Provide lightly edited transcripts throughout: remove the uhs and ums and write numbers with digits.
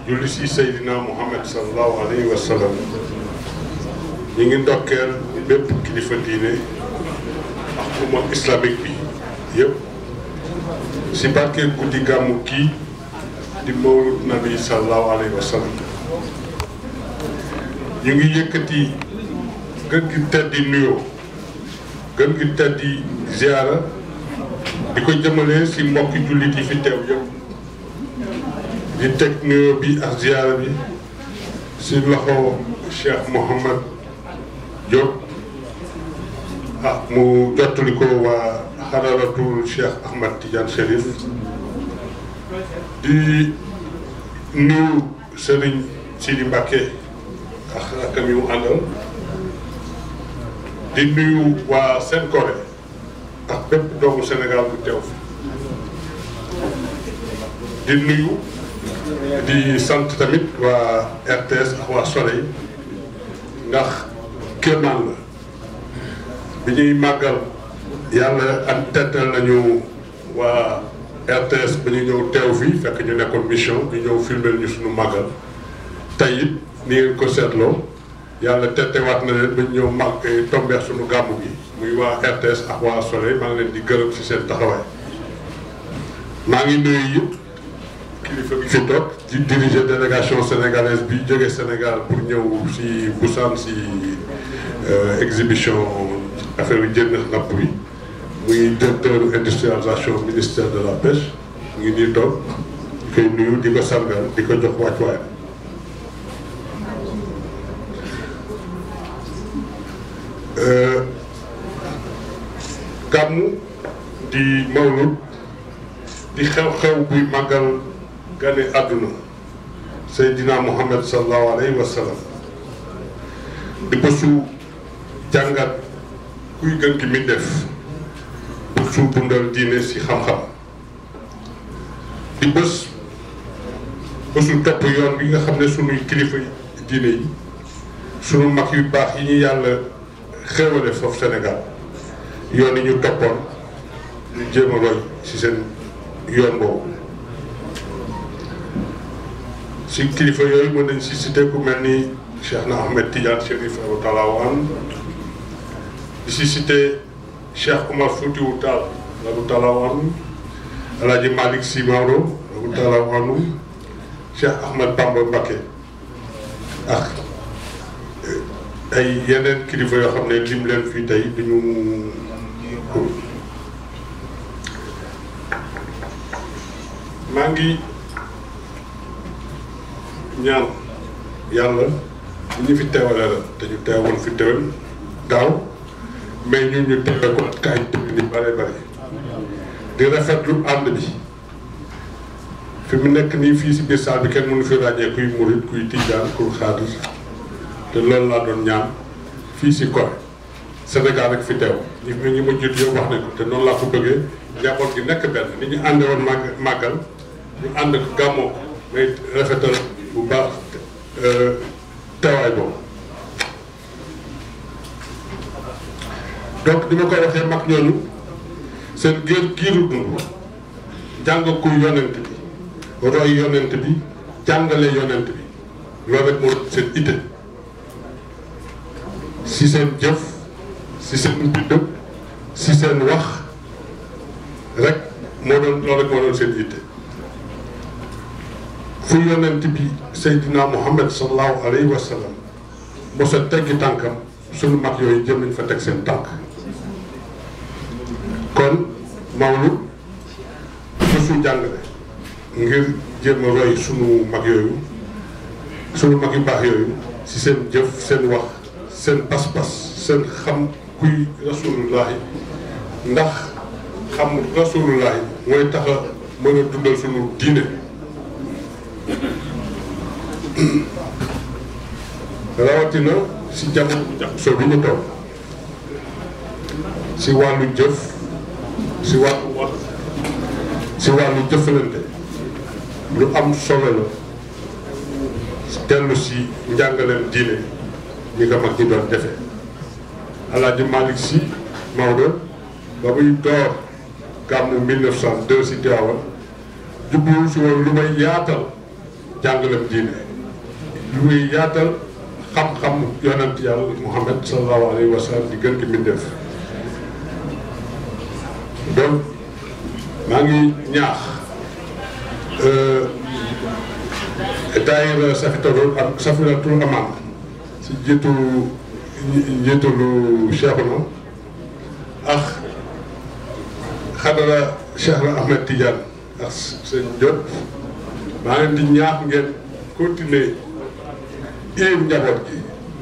julli si Seydina Muhammad sallallahu alayhi wa sallam ñi ngi ndokkeel bépp kilifa diine ak umma islamique bi yëpp si barke guddi gàmmu kii di mawlud nabi sallallahu alayhi wa sallam ñu ngi yëkkati gën gi teddi nuyoo gën gi teddi ziara di ko jëmale si mbokki jullit yi fi teew yëpp di teg nuyoo bi ak ziara bi si loxo Cheikh Mouhamad Diop mu jottali ko waa xadaratul Cheikh Ahmad Tidiane Chérif di nuyu Serigne Sidi Mbacké ak rakam yu mu àndal di nuyu waa Sen Corée ak bépp doomu Sénégal bu teew fi di nuyu di sant tamit waa RTS ak waa Soleil ndax kéemaan la bi ñuy màggal yàlla ak tettal nañu waa RTS ba ñu ñëw teew fii fekk ñu nekkoon mission ñu ñëw filmel ñu suñu màggal tey it ni ngeen ko seetloo yàlla tettewaat na leen ba ñu ñëw màgg tombeex suñu gàmmu gi muy waa RTS ak waa Soleil maa ngi leen di gërëm ci seen taxawaay maa ngi nuyu yëpp kilifa bi fi toog di diriger délégation sénégalaise bi jóge Sénégal pour ñëw si Busan si exhibition affaire yu jën napp bi muy directeur industrialisation ministère de la pêche mu ngi nii toog di koy nuyu di ko sargal di ko jox wàccuwaay gàmmu di mawlud di xew-xew buy màggal gane àdduna Seydina Muhammad sallallahu alayhi wa sallam di bésu jàngat kuy gën gi mi def bésu dundal diine si xam-xam di bésu topp yoon bi nga xam ne sunuy kilifa diine yi sunu mag yu baax yi ñu yàlla xéewale foofu Sénégal yoon yi ñu toppoon ñu jéem a roy si seen yoon boobu si kilifa yooyu mën nañ si cité ku mel ni Cheikh na Ahmed Tidiane Chérif radiyallahu anhu di si cité Cheikh Oumar Foutiyou Tall radiyallahu anhu Alaaji Malick Sy Maodo radiyallahu anhu Cheikh Ahmed Bamba Mbacké ak ay yeneen kilifa yoo xam ne lim leen fii tey duñu maa ngi ñaan yàlla ñu fi teewale la te ñu teewoon fi teewal daaw mais ñun ñu teewee ko ak ay tëdd ni bare bare di rafetlu ànd bi fi mu nekk nii fii si biir saal bi kenn mënu fi ràññee kuy murit kuy tijaan kuy xaadir te loolu laa doon ñaan fii si Corée Sénégal rek fi teew ñi ma jot yow wax nañ ko te noonu laa ko bëggee njaboot gi nekk benn ni ñu ànde woon màggal ñu ànd ko gàmmoo ko mais rafetal bu baax teewaay boobu donc ni ma koy waxee mag ñooñu seen giiru dund jàng kuy yonent bi roy yonent bi jàngale yonent bi loolu rek moo seen itte si seen jëf si seen mbind si seen wax rek moo doon loolu rek moo doon seen itte fu yonent bi Seydina Muhammad sallallahu alayhi wa sallam mos a teggi tànkam suñu mag yooyu jëm nañ fa teg seen tànk kon mawlud bésu jàngale ngir jéem a roy sunu mag yooyu sunu mag yu baax yooyu si seen jëf seen wax seen pas-pas seen xam kuy rasulullahi ndax xam rasulullahi mooy tax a mën a dundal sunu diine rawatina si jamono bu jaxasoo bi ñu toog si wàllu jëf si wàllu wax si wàllu jëfalante lu am solo la dellu si njàngaleem diine ñi nga mag ñi doon defee. Alaaji Malick Sy Maodo ba muy door gàmmu 1902 si Tiwaawan jubluwul si woon lu may yaatal jàngaleem diine lu muy yaatal xam-xam yonent yàlla Muhammad sallallahu alayhi wa sallam di gën ki mbindeef. donc maa ngi ñaax daayira Safinatul Amaan si njiitalu Cheikhuna ak xadara Cheikh Ahmed Tidiane ak seen Diop maa leen di ñaax ngeen continuer yéen njaboot gi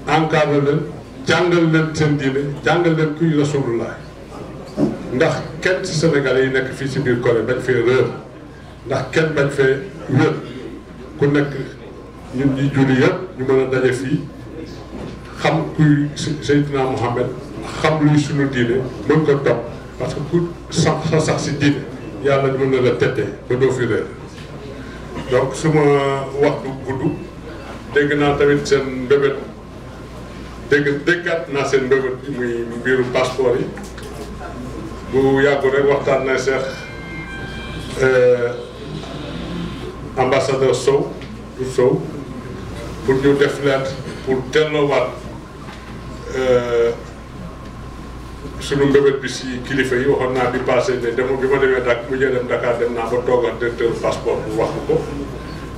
encadré leen jàngal leen seen diine jàngal leen kuy rasulullah ndax kenn ci Sénégalais yi nekk fii ci biir Corée bañ fee réer ndax kenn bañ fee wér ku nekk ñun ñi julli yëpp ñu mën a daje fii xam kuy Seydina Mohamed xam luy sunu diine mën ko topp parce que ku sax si diine yàlla mën na la tette ba doo fi réer. donc suma wax du gudd dégg naa tamit seen mbébét déggaat naa seen mbébét bi muy mbiru passeport yi bu yàggu rek waxtaan na Cheikh ambassadeur Sow pour ñu def lettre pour delloowaat sunu mbébét bi si kilifa yi waxoon naa bi passé ne bi ma demee Dakar dem naa ba toog ak directeur passeport bu wax ko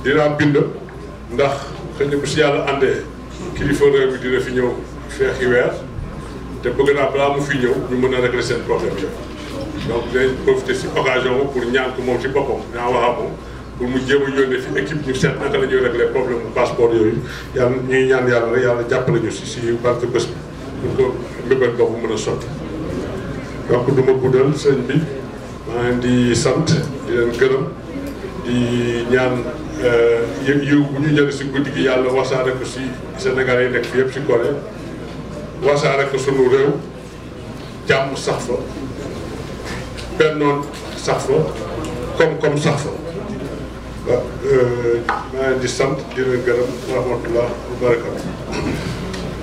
dinaa bind ndax xëy na bu si yàlla àndee kilifa réew mi dina fi ñëw feexi weer te bëgg naa balaa mu fi ñëw ñu mën a régler seen problème yooyu. donc dinañ profiter si occasion pour ñaan ko moom si boppam dinaa wax ak moom pour mu jéem a yónnee fi équipe ñu seet naka la ñuy régler problème mu passeport yooyu yàlla ñuy ñaan yàlla rek yàlla jàppale ñu si barke bés bi pour que mbébét boobu mën a sotti. donc du ma guddal sëñ bi maa leen di sant di leen gërëm di ñaan yiw bu ñu jëlee si guddi gi yàlla wasaare ko si Sénégal yi nekk fi yëpp si Corée wasaare ko sunu réew jàmm sax fa bennoon sax fa koom-koom sax fa waaw maa leen di sant di leen gërëm wa rahmatullah wa barakatu